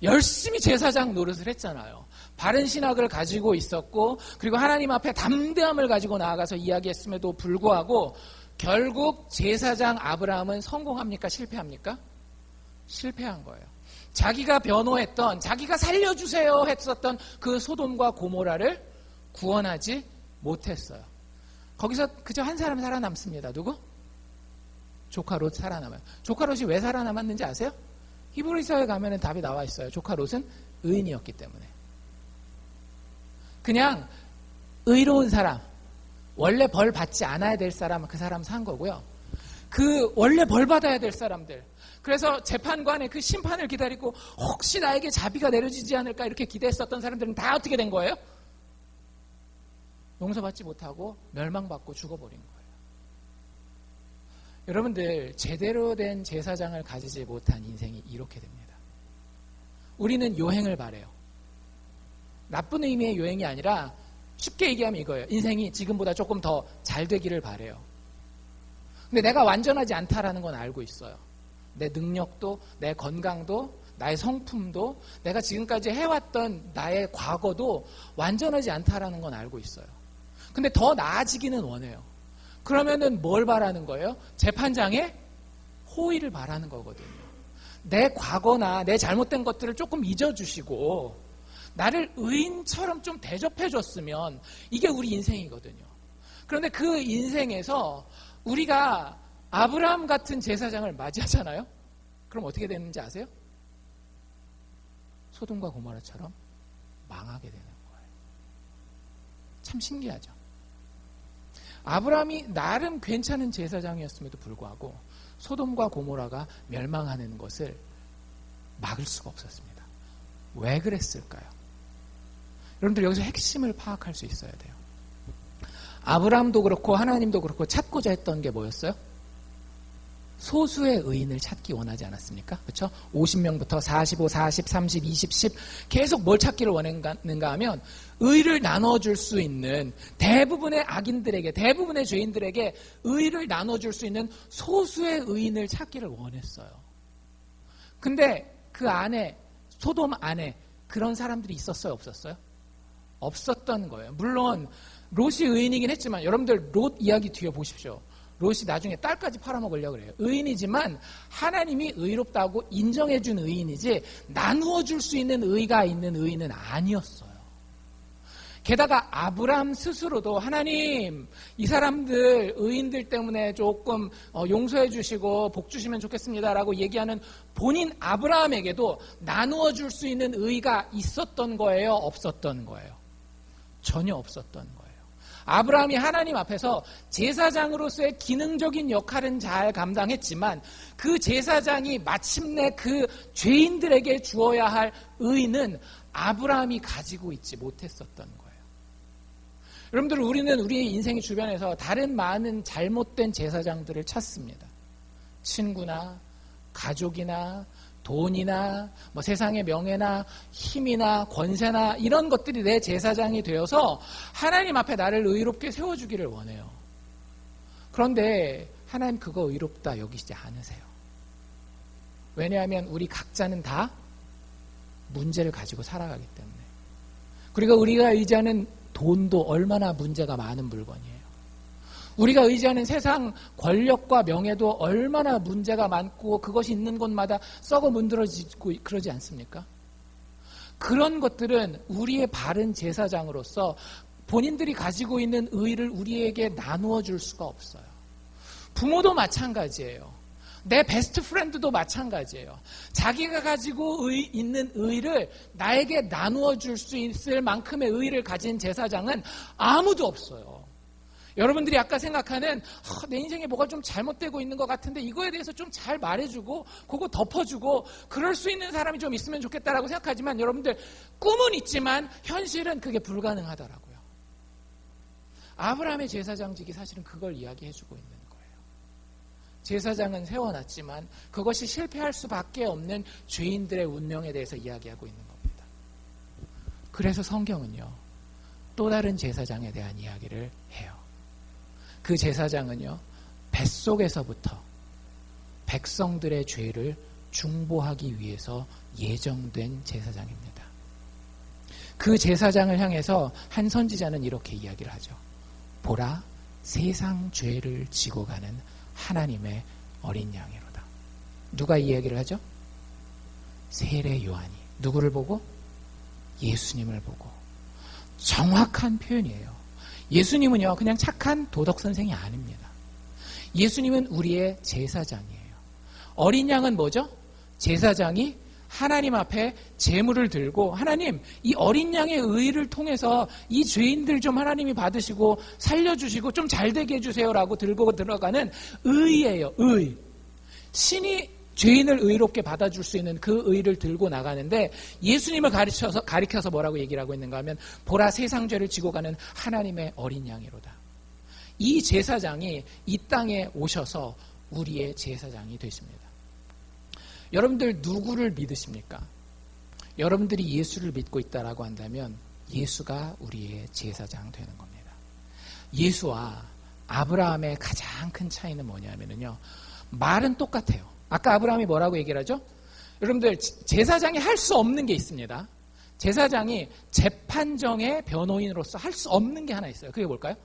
열심히 제사장 노릇을 했잖아요. 바른 신학을 가지고 있었고 그리고 하나님 앞에 담대함을 가지고 나아가서 이야기했음에도 불구하고 결국 제사장 아브라함은 성공합니까? 실패합니까? 실패한 거예요. 자기가 변호했던, 자기가 살려주세요 했었던 그 소돔과 고모라를 구원하지 못했어요. 거기서 그저 한 사람 살아남습니다. 누구? 조카 롯 살아남아요. 조카 롯이 왜 살아남았는지 아세요? 히브리서에 가면 답이 나와 있어요. 조카 롯은 의인이었기 때문에. 그냥 의로운 사람, 원래 벌 받지 않아야 될 사람은 그 사람 산 거고요. 그 원래 벌 받아야 될 사람들, 그래서 재판관의 그 심판을 기다리고 혹시 나에게 자비가 내려지지 않을까 이렇게 기대했었던 사람들은 다 어떻게 된 거예요? 용서받지 못하고 멸망받고 죽어버린 거예요. 여러분들, 제대로 된 제사장을 가지지 못한 인생이 이렇게 됩니다. 우리는 요행을 바래요. 나쁜 의미의 요행이 아니라 쉽게 얘기하면 이거예요. 인생이 지금보다 조금 더 잘 되기를 바래요. 근데 내가 완전하지 않다라는 건 알고 있어요. 내 능력도, 내 건강도, 나의 성품도, 내가 지금까지 해왔던 나의 과거도 완전하지 않다라는 건 알고 있어요. 근데 더 나아지기는 원해요. 그러면은 뭘 바라는 거예요? 재판장의 호의를 바라는 거거든요. 내 과거나 내 잘못된 것들을 조금 잊어주시고 나를 의인처럼 좀 대접해줬으면 이게 우리 인생이거든요. 그런데 그 인생에서 우리가 아브라함 같은 제사장을 맞이하잖아요. 그럼 어떻게 되는지 아세요? 소돔과 고모라처럼 망하게 되는 거예요. 참 신기하죠. 아브라함이 나름 괜찮은 제사장이었음에도 불구하고 소돔과 고모라가 멸망하는 것을 막을 수가 없었습니다. 왜 그랬을까요? 여러분들 여기서 핵심을 파악할 수 있어야 돼요. 아브라함도 그렇고 하나님도 그렇고 찾고자 했던 게 뭐였어요? 소수의 의인을 찾기 원하지 않았습니까? 그렇죠? 50명부터 45, 40, 30, 20, 10 계속 뭘 찾기를 원했는가 하면 의를 나눠줄 수 있는 대부분의 악인들에게, 대부분의 죄인들에게 의를 나눠줄 수 있는 소수의 의인을 찾기를 원했어요. 근데 그 안에, 소돔 안에 그런 사람들이 있었어요? 없었어요? 없었던 거예요. 물론 롯이 의인이긴 했지만 여러분들 롯 이야기 뒤에 보십시오. 롯이 나중에 딸까지 팔아먹으려고 그래요. 의인이지만 하나님이 의롭다고 인정해준 의인이지 나누어 줄 수 있는 의가 있는 의인은 아니었어요. 게다가 아브라함 스스로도 하나님, 이 사람들 의인들 때문에 조금 용서해 주시고 복 주시면 좋겠습니다라고 얘기하는 본인 아브라함에게도 나누어 줄 수 있는 의가 있었던 거예요? 없었던 거예요? 전혀 없었던 거예요. 아브라함이 하나님 앞에서 제사장으로서의 기능적인 역할은 잘 감당했지만 그 제사장이 마침내 그 죄인들에게 주어야 할 의는 아브라함이 가지고 있지 못했었던 거예요. 여러분들, 우리는 우리 인생의 주변에서 다른 많은 잘못된 제사장들을 찾습니다. 친구나 가족이나 돈이나 뭐 세상의 명예나 힘이나 권세나 이런 것들이 내 제사장이 되어서 하나님 앞에 나를 의롭게 세워주기를 원해요. 그런데 하나님 그거 의롭다 여기지 않으세요. 왜냐하면 우리 각자는 다 문제를 가지고 살아가기 때문에. 그리고 우리가 의지하는 돈도 얼마나 문제가 많은 물건이에요. 우리가 의지하는 세상 권력과 명예도 얼마나 문제가 많고 그것이 있는 곳마다 썩어 문드러지고 그러지 않습니까? 그런 것들은 우리의 바른 제사장으로서 본인들이 가지고 있는 의를 우리에게 나누어 줄 수가 없어요. 부모도 마찬가지예요. 내 베스트 프렌드도 마찬가지예요. 자기가 가지고 있는 의를 나에게 나누어 줄 수 있을 만큼의 의를 가진 제사장은 아무도 없어요. 여러분들이 아까 생각하는 내 인생에 뭐가 좀 잘못되고 있는 것 같은데 이거에 대해서 좀 잘 말해주고 그거 덮어주고 그럴 수 있는 사람이 좀 있으면 좋겠다라고 생각하지만 여러분들 꿈은 있지만 현실은 그게 불가능하더라고요. 아브라함의 제사장직이 사실은 그걸 이야기해주고 있는 거예요. 제사장은 세워놨지만 그것이 실패할 수밖에 없는 죄인들의 운명에 대해서 이야기하고 있는 겁니다. 그래서 성경은요, 또 다른 제사장에 대한 이야기를 해요. 그 제사장은요, 뱃속에서부터 백성들의 죄를 중보하기 위해서 예정된 제사장입니다. 그 제사장을 향해서 한 선지자는 이렇게 이야기를 하죠. 보라, 세상 죄를 지고 가는 하나님의 어린 양이로다. 누가 이 얘기를 하죠? 세례 요한이. 누구를 보고? 예수님을 보고. 정확한 표현이에요. 예수님은요, 그냥 착한 도덕 선생이 아닙니다. 예수님은 우리의 제사장이에요. 어린 양은 뭐죠? 제사장이 하나님 앞에 제물을 들고 하나님, 이 어린 양의 의를 통해서 이 죄인들 좀 하나님이 받으시고 살려주시고 좀 잘되게 해주세요라고 들고 들어가는 의예요. 의. 신이 죄인을 의롭게 받아줄 수 있는 그 의를 들고 나가는데 예수님을 가리켜서 뭐라고 얘기를 하고 있는가 하면 보라, 세상 죄를 지고 가는 하나님의 어린 양이로다. 이 제사장이 이 땅에 오셔서 우리의 제사장이 되십니다. 여러분들 누구를 믿으십니까? 여러분들이 예수를 믿고 있다라고 한다면 예수가 우리의 제사장 되는 겁니다. 예수와 아브라함의 가장 큰 차이는 뭐냐면요, 말은 똑같아요. 아까 아브라함이 뭐라고 얘기를 하죠? 여러분들 제사장이 할 수 없는 게 있습니다. 제사장이 재판정의 변호인으로서 할 수 없는 게 하나 있어요. 그게 뭘까요?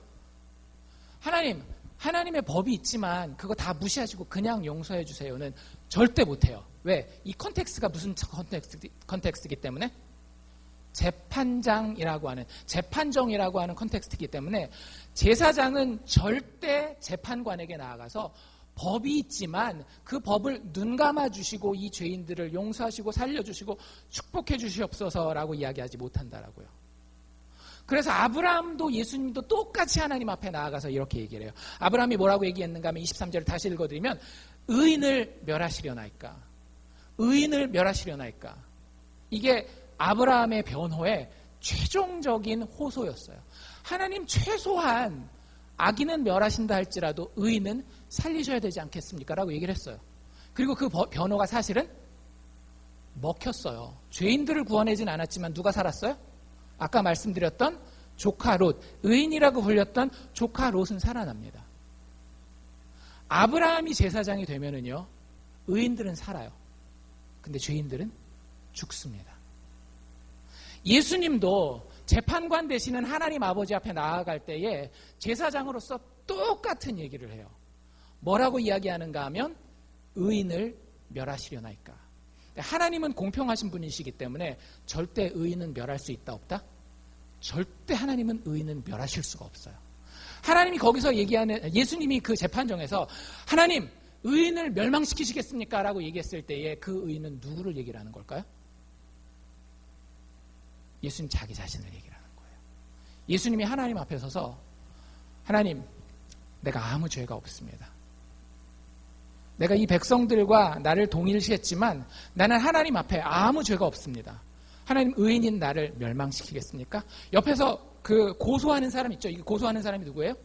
하나님의 법이 있지만 그거 다 무시하시고 그냥 용서해 주세요는 절대 못해요. 왜? 이 컨텍스트가 무슨 컨텍스트이기 때문에? 재판정이라고 하는 컨텍스트이기 때문에 제사장은 절대 재판관에게 나아가서 법이 있지만 그 법을 눈 감아주시고 이 죄인들을 용서하시고 살려주시고 축복해 주시옵소서라고 이야기하지 못한다라고요. 그래서 아브라함도 예수님도 똑같이 하나님 앞에 나아가서 이렇게 얘기를 해요. 아브라함이 뭐라고 얘기했는가 하면 23절을 다시 읽어드리면 의인을 멸하시려나이까? 의인을 멸하시려나이까? 이게 아브라함의 변호의 최종적인 호소였어요. 하나님 최소한 악인은 멸하신다 할지라도 의인은 살리셔야 되지 않겠습니까? 라고 얘기를 했어요. 그리고 그 변호가 사실은 먹혔어요. 죄인들을 구원하진 않았지만 누가 살았어요? 아까 말씀드렸던 조카 롯, 의인이라고 불렸던 조카 롯은 살아납니다. 아브라함이 제사장이 되면은요, 의인들은 살아요. 근데 죄인들은 죽습니다. 예수님도 재판관 되시는 하나님 아버지 앞에 나아갈 때에 제사장으로서 똑같은 얘기를 해요. 뭐라고 이야기하는가 하면 의인을 멸하시려나이까? 하나님은 공평하신 분이시기 때문에 절대 의인은 멸할 수 있다 없다? 절대 하나님은 의인은 멸하실 수가 없어요. 하나님이 거기서 얘기하는, 예수님이 그 재판정에서 하나님 의인을 멸망시키시겠습니까? 라고 얘기했을 때에 그 의인은 누구를 얘기를 하는 걸까요? 예수님 자기 자신을 얘기를 하는 거예요. 예수님이 하나님 앞에 서서 하나님, 내가 아무 죄가 없습니다. 내가 이 백성들과 나를 동일시했지만 나는 하나님 앞에 아무 죄가 없습니다. 하나님, 의인인 나를 멸망시키겠습니까? 옆에서 그 고소하는 사람 있죠? 이 고소하는 사람이 누구예요?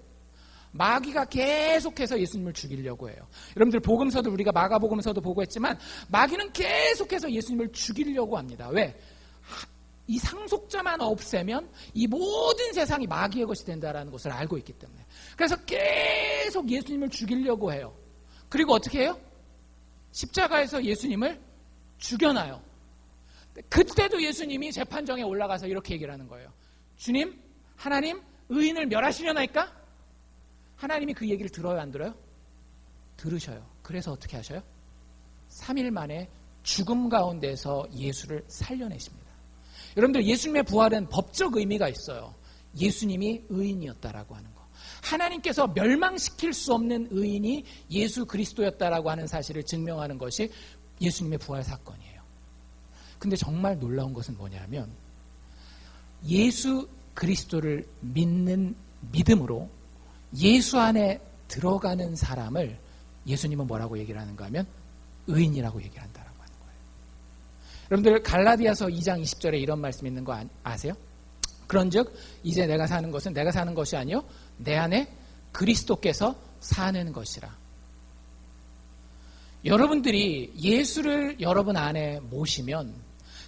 마귀가 계속해서 예수님을 죽이려고 해요. 여러분들 복음서도 우리가 마가복음서도 보고 했지만 마귀는 계속해서 예수님을 죽이려고 합니다. 왜? 이 상속자만 없애면 이 모든 세상이 마귀의 것이 된다라는 것을 알고 있기 때문에. 그래서 계속 예수님을 죽이려고 해요. 그리고 어떻게 해요? 십자가에서 예수님을 죽여놔요. 그때도 예수님이 재판정에 올라가서 이렇게 얘기를 하는 거예요. 주님, 하나님, 의인을 멸하시려나이까? 하나님이 그 얘기를 들어요, 안 들어요? 들으셔요. 그래서 어떻게 하셔요? 3일 만에 죽음 가운데서 예수를 살려내십니다. 여러분들, 예수님의 부활은 법적 의미가 있어요. 예수님이 의인이었다라고 하는 거. 하나님께서 멸망시킬 수 없는 의인이 예수 그리스도였다라고 하는 사실을 증명하는 것이 예수님의 부활 사건이에요. 근데 정말 놀라운 것은 뭐냐면 예수 그리스도를 믿는 믿음으로 예수 안에 들어가는 사람을 예수님은 뭐라고 얘기를 하는가 하면 의인이라고 얘기를 한다라고 하는 거예요. 여러분들 갈라디아서 2장 20절에 이런 말씀 있는 거 아세요? 그런즉 이제 내가 사는 것은 내가 사는 것이 아니요 내 안에 그리스도께서 사는 것이라. 여러분들이 예수를 여러분 안에 모시면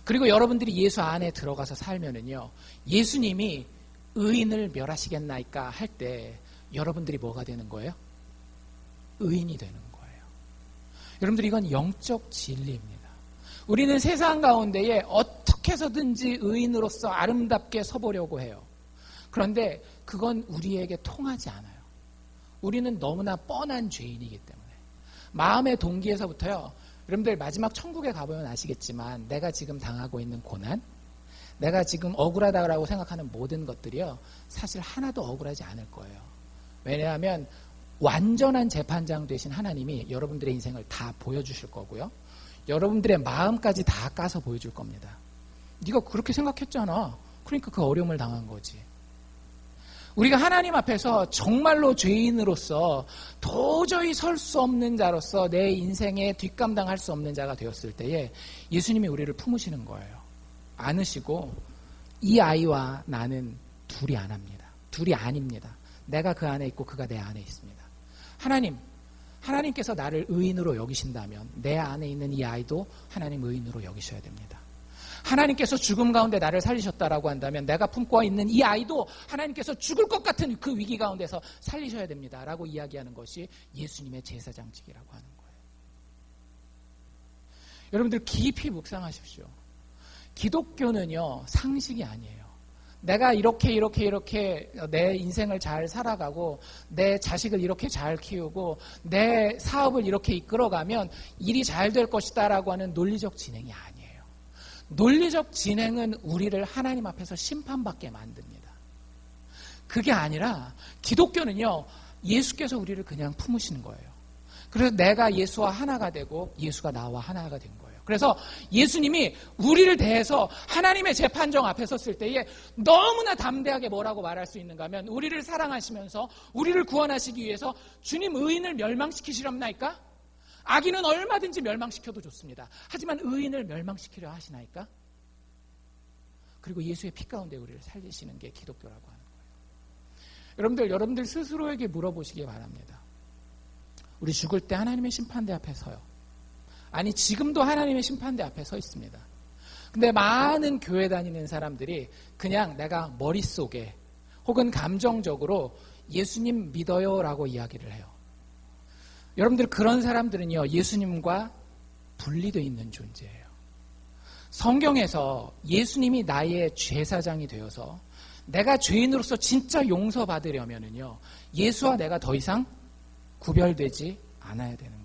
그리고 여러분들이 예수 안에 들어가서 살면은요 예수님이 의인을 멸하시겠나이까 할 때 여러분들이 뭐가 되는 거예요? 의인이 되는 거예요. 여러분들 이건 영적 진리입니다. 우리는 세상 가운데에 어떻게 해서든지 의인으로서 아름답게 서보려고 해요. 그런데 그건 우리에게 통하지 않아요. 우리는 너무나 뻔한 죄인이기 때문에. 마음의 동기에서부터요. 여러분들 마지막 천국에 가보면 아시겠지만 내가 지금 당하고 있는 고난, 내가 지금 억울하다고 생각하는 모든 것들이요. 사실 하나도 억울하지 않을 거예요. 왜냐하면 완전한 재판장 되신 하나님이 여러분들의 인생을 다 보여주실 거고요. 여러분들의 마음까지 다 까서 보여줄 겁니다. 네가 그렇게 생각했잖아. 그러니까 그 어려움을 당한 거지. 우리가 하나님 앞에서 정말로 죄인으로서 도저히 설 수 없는 자로서 내 인생에 뒷감당할 수 없는 자가 되었을 때에 예수님이 우리를 품으시는 거예요. 안으시고 이 아이와 나는 둘이 안 합니다. 둘이 아닙니다. 내가 그 안에 있고 그가 내 안에 있습니다. 하나님께서 나를 의인으로 여기신다면 내 안에 있는 이 아이도 하나님 의인으로 여기셔야 됩니다. 하나님께서 죽음 가운데 나를 살리셨다라고 한다면 내가 품고 있는 이 아이도 하나님께서 죽을 것 같은 그 위기 가운데서 살리셔야 됩니다. 라고 이야기하는 것이 예수님의 제사장직이라고 하는 거예요. 여러분들 깊이 묵상하십시오. 기독교는요 상식이 아니에요. 내가 이렇게 내 인생을 잘 살아가고 내 자식을 이렇게 잘 키우고 내 사업을 이렇게 이끌어가면 일이 잘 될 것이다 라고 하는 논리적 진행이 아니에요. 논리적 진행은 우리를 하나님 앞에서 심판받게 만듭니다. 그게 아니라 기독교는요 예수께서 우리를 그냥 품으시는 거예요. 그래서 내가 예수와 하나가 되고 예수가 나와 하나가 된 거예요. 그래서 예수님이 우리를 대해서 하나님의 재판정 앞에 섰을 때에 너무나 담대하게 뭐라고 말할 수 있는가 하면 우리를 사랑하시면서 우리를 구원하시기 위해서 주님 의인을 멸망시키시렵나이까? 악인은 얼마든지 멸망시켜도 좋습니다. 하지만 의인을 멸망시키려 하시나이까? 그리고 예수의 피 가운데 우리를 살리시는 게 기독교라고 하는 거예요. 여러분들 스스로에게 물어보시기 바랍니다. 우리 죽을 때 하나님의 심판대 앞에 서요. 아니 지금도 하나님의 심판대 앞에 서 있습니다. 근데 많은 교회 다니는 사람들이 그냥 내가 머릿속에 혹은 감정적으로 예수님 믿어요 라고 이야기를 해요. 여러분들 그런 사람들은요 예수님과 분리되어 있는 존재예요. 성경에서 예수님이 나의 제사장이 되어서 내가 죄인으로서 진짜 용서받으려면은요 예수와 내가 더 이상 구별되지 않아야 되는 거예요.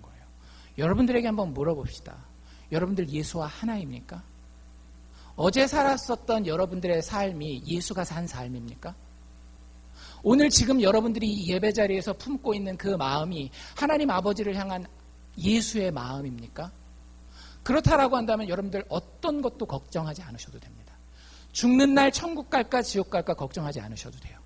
여러분들에게 한번 물어봅시다. 여러분들 예수와 하나입니까? 어제 살았었던 여러분들의 삶이 예수가 산 삶입니까? 오늘 지금 여러분들이 예배 자리에서 품고 있는 그 마음이 하나님 아버지를 향한 예수의 마음입니까? 그렇다라고 한다면 여러분들 어떤 것도 걱정하지 않으셔도 됩니다. 죽는 날 천국 갈까 지옥 갈까 걱정하지 않으셔도 돼요.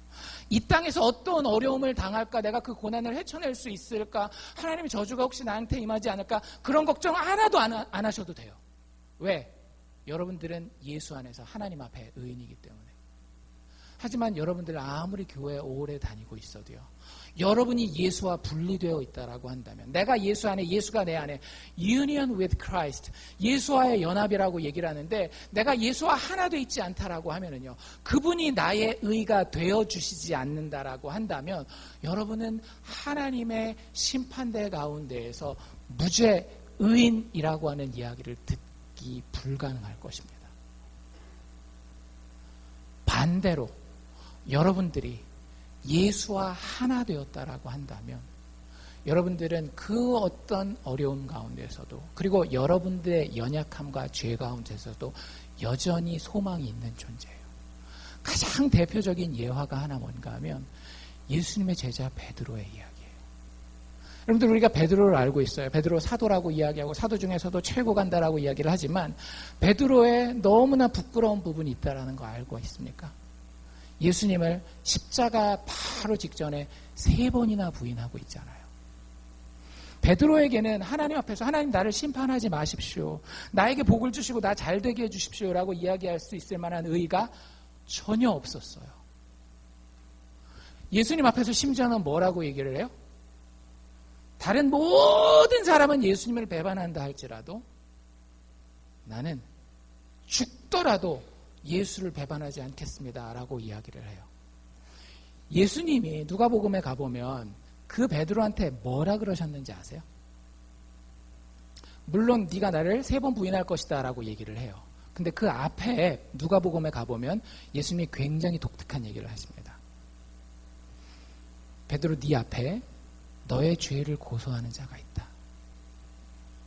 이 땅에서 어떤 어려움을 당할까, 내가 그 고난을 헤쳐낼 수 있을까, 하나님의 저주가 혹시 나한테 임하지 않을까, 그런 걱정 하나도 안 하셔도 돼요. 왜? 여러분들은 예수 안에서 하나님 앞에 의인이기 때문에. 하지만 여러분들 아무리 교회에 오래 다니고 있어도요, 여러분이 예수와 분리되어 있다라고 한다면, 내가 예수 안에, 예수가 내 안에 union with Christ, 예수와의 연합이라고 얘기를 하는데 내가 예수와 하나 되어 있지 않다라고 하면은요, 그분이 나의 의가 되어 주시지 않는다라고 한다면 여러분은 하나님의 심판대 가운데에서 무죄 의인이라고 하는 이야기를 듣기 불가능할 것입니다. 반대로 여러분들이 예수와 하나 되었다라고 한다면 여러분들은 그 어떤 어려움 가운데서도, 그리고 여러분들의 연약함과 죄 가운데서도 여전히 소망이 있는 존재예요. 가장 대표적인 예화가 하나 뭔가 하면 예수님의 제자 베드로의 이야기예요. 여러분들 우리가 베드로를 알고 있어요. 베드로 사도라고 이야기하고 사도 중에서도 최고 간다라고 이야기를 하지만 베드로의 너무나 부끄러운 부분이 있다라는 거 알고 있습니까? 예수님을 십자가 바로 직전에 3번이나 부인하고 있잖아요. 베드로에게는 하나님 앞에서 하나님 나를 심판하지 마십시오. 나에게 복을 주시고 나 잘되게 해주십시오 라고 이야기할 수 있을 만한 의의가 전혀 없었어요. 예수님 앞에서 심지어는 뭐라고 얘기를 해요? 다른 모든 사람은 예수님을 배반한다 할지라도 나는 죽더라도 예수를 배반하지 않겠습니다 라고 이야기를 해요. 예수님이 누가복음에 가보면 그 베드로한테 뭐라 그러셨는지 아세요? 물론 네가 나를 3번 부인할 것이다 라고 얘기를 해요. 근데 그 앞에 누가복음에 가보면 예수님이 굉장히 독특한 얘기를 하십니다. 베드로 네 앞에 너의 죄를 고소하는 자가 있다.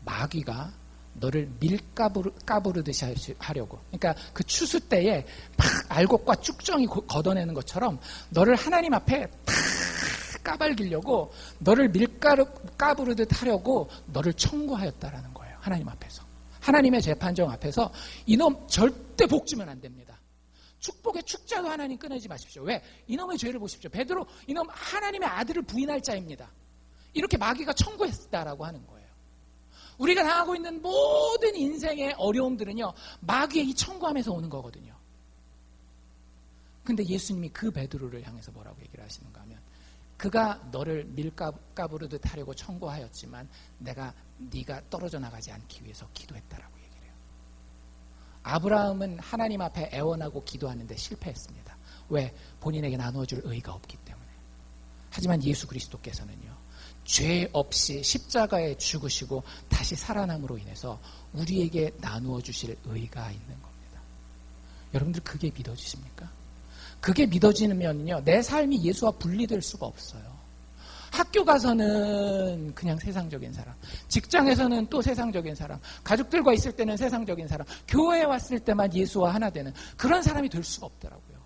마귀가 너를 밀가부르듯이 하려고. 그러니까 그 추수 때에 막 알곡과 쭉정이 걷어내는 것처럼 너를 하나님 앞에 탁 까발기려고 너를 밀가부르듯 하려고 너를 청구하였다라는 거예요. 하나님 앞에서. 하나님의 재판정 앞에서 이놈 절대 복 주면 안 됩니다. 축복의 축자도 하나님 끊어지 마십시오. 왜? 이놈의 죄를 보십시오. 베드로 이놈 하나님의 아들을 부인할 자입니다. 이렇게 마귀가 청구했다라고 하는 거예요. 우리가 당하고 있는 모든 인생의 어려움들은요, 마귀의 이 청구함에서 오는 거거든요. 근데 예수님이 그 베드로를 향해서 뭐라고 얘기를 하시는가 하면, 그가 너를 밀가부르듯 하려고 청구하였지만 네가 떨어져 나가지 않기 위해서 기도했다라고 얘기를 해요. 아브라함은 하나님 앞에 애원하고 기도하는데 실패했습니다. 왜? 본인에게 나누어줄 의의가 없기 때문에. 하지만 예수 그리스도께서는요, 죄 없이 십자가에 죽으시고 다시 살아남으로 인해서 우리에게 나누어 주실 의의가 있는 겁니다. 여러분들 그게 믿어지십니까? 그게 믿어지면요, 내 삶이 예수와 분리될 수가 없어요. 학교 가서는 그냥 세상적인 사람, 직장에서는 또 세상적인 사람, 가족들과 있을 때는 세상적인 사람, 교회에 왔을 때만 예수와 하나 되는 그런 사람이 될 수가 없더라고요.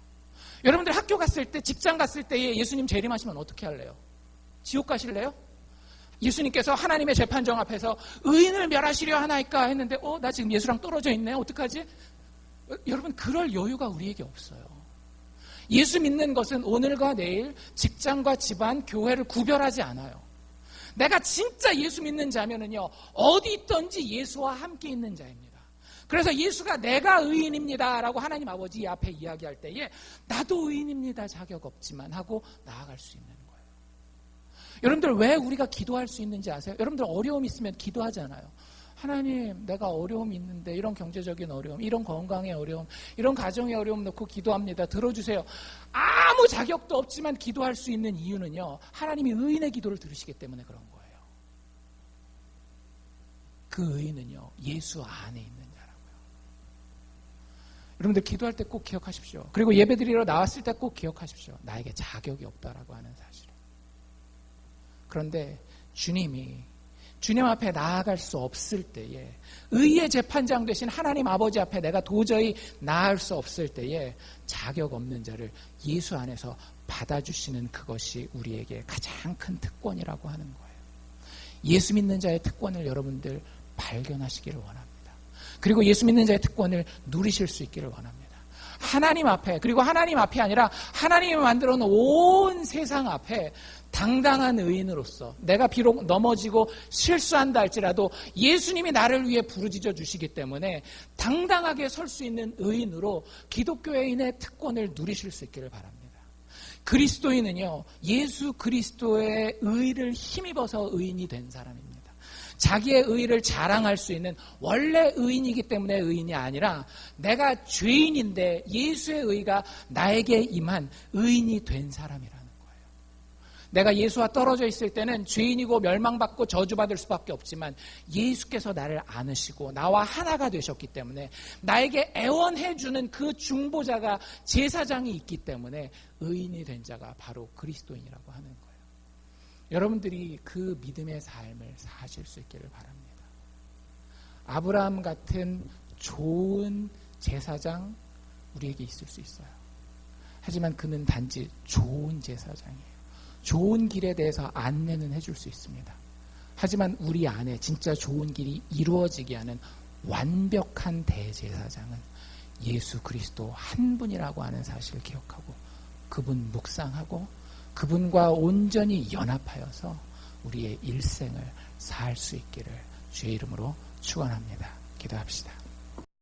여러분들 학교 갔을 때, 직장 갔을 때에 예수님 재림하시면 어떻게 할래요? 지옥 가실래요? 예수님께서 하나님의 재판정 앞에서 의인을 멸하시려 하나이까 했는데 나 지금 예수랑 떨어져 있네. 어떡하지? 여러분 그럴 여유가 우리에게 없어요. 예수 믿는 것은 오늘과 내일, 직장과 집안, 교회를 구별하지 않아요. 내가 진짜 예수 믿는 자면은요, 어디 있든지 예수와 함께 있는 자입니다. 그래서 예수가 내가 의인입니다 라고 하나님 아버지 앞에 이야기할 때에 나도 의인입니다, 자격 없지만 하고 나아갈 수 있는 거예요. 여러분들 왜 우리가 기도할 수 있는지 아세요? 여러분들 어려움 있으면 기도하잖아요. 하나님, 내가 어려움이 있는데, 이런 경제적인 어려움, 이런 건강의 어려움, 이런 가정의 어려움 놓고 기도합니다. 들어주세요. 아무 자격도 없지만 기도할 수 있는 이유는요, 하나님이 의인의 기도를 들으시기 때문에 그런 거예요. 그 의인은요, 예수 안에 있는 자라고요. 여러분들 기도할 때 꼭 기억하십시오. 그리고 예배드리러 나왔을 때 꼭 기억하십시오. 나에게 자격이 없다라고 하는 사실을. 그런데 주님 앞에 나아갈 수 없을 때에, 의의 재판장 되신 하나님 아버지 앞에 내가 도저히 나아갈 수 없을 때에 자격 없는 자를 예수 안에서 받아주시는 그것이 우리에게 가장 큰 특권이라고 하는 거예요. 예수 믿는 자의 특권을 여러분들 발견하시기를 원합니다. 그리고 예수 믿는 자의 특권을 누리실 수 있기를 원합니다. 하나님 앞에, 그리고 하나님 앞이 아니라 하나님이 만들어 놓은 온 세상 앞에 당당한 의인으로서 내가 비록 넘어지고 실수한다 할지라도 예수님이 나를 위해 부르짖어 주시기 때문에 당당하게 설 수 있는 의인으로 기독교인의 특권을 누리실 수 있기를 바랍니다. 그리스도인은요, 예수 그리스도의 의를 힘입어서 의인이 된 사람입니다. 자기의 의를 자랑할 수 있는 원래 의인이기 때문에 의인이 아니라 내가 죄인인데 예수의 의가 나에게 임한 의인이 된 사람이라는 거예요. 내가 예수와 떨어져 있을 때는 죄인이고 멸망받고 저주받을 수밖에 없지만 예수께서 나를 안으시고 나와 하나가 되셨기 때문에 나에게 애원해주는 그 중보자가 제사장이 있기 때문에 의인이 된 자가 바로 그리스도인이라고 하는 거예요. 여러분들이 그 믿음의 삶을 사실 수 있기를 바랍니다. 아브라함 같은 좋은 제사장 우리에게 있을 수 있어요. 하지만 그는 단지 좋은 제사장이에요. 좋은 길에 대해서 안내는 해줄 수 있습니다. 하지만 우리 안에 진짜 좋은 길이 이루어지게 하는 완벽한 대제사장은 예수 그리스도 한 분이라고 하는 사실을 기억하고 그분 묵상하고 그분과 온전히 연합하여서 우리의 일생을 살 수 있기를 주의 이름으로 축원합니다. 기도합시다.